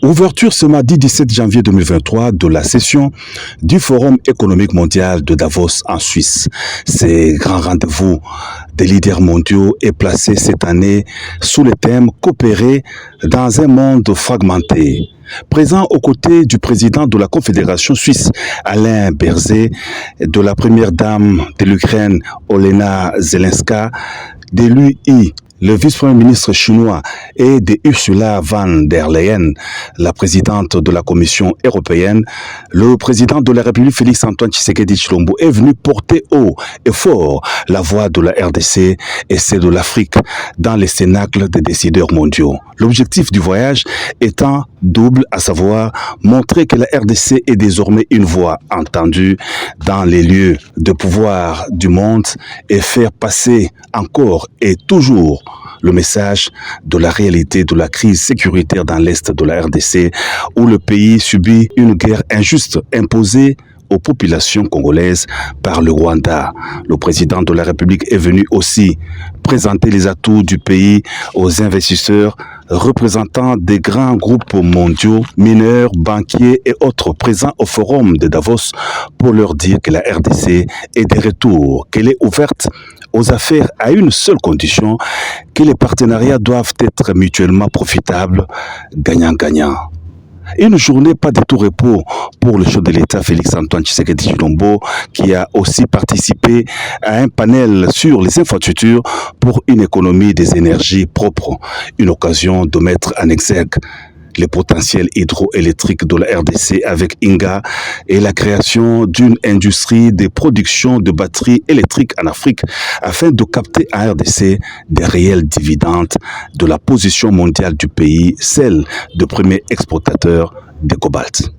Ouverture ce mardi 17 janvier 2023 de la session du Forum économique mondial de Davos en Suisse. Ces grands rendez-vous des leaders mondiaux est placé cette année sous le thème « Coopérer dans un monde fragmenté ». Présent aux côtés du président de la Confédération suisse, Alain Berset, de la première dame de l'Ukraine, Olena Zelenska, de l'UI, le vice-premier ministre chinois, et de Ursula von der Leyen, la présidente de la Commission européenne, le président de la République Félix-Antoine Tshisekedi Tshilombo est venu porter haut et fort la voix de la RDC et celle de l'Afrique dans les cénacles des décideurs mondiaux. L'objectif du voyage étant double, à savoir montrer que la RDC est désormais une voix entendue dans les lieux de pouvoir du monde et faire passer encore et toujours le message de la réalité de la crise sécuritaire dans l'Est de la RDC où le pays subit une guerre injuste imposée aux populations congolaises par le Rwanda. Le président de la République est venu aussi présenter les atouts du pays aux investisseurs, représentants des grands groupes mondiaux, mineurs, banquiers et autres présents au forum de Davos pour leur dire que la RDC est de retour, qu'elle est ouverte aux affaires à une seule condition, que les partenariats doivent être mutuellement profitables, gagnant-gagnant. Une journée pas de tout repos pour le chef de l'État Félix-Antoine Tshisekedi Tshilombo qui a aussi participé à un panel sur les infrastructures pour une économie des énergies propres. Une occasion de mettre en exergue les potentiels hydroélectriques de la RDC avec Inga et la création d'une industrie de production de batteries électriques en Afrique afin de capter à RDC des réels dividendes de la position mondiale du pays, celle de premier exportateur de cobalt.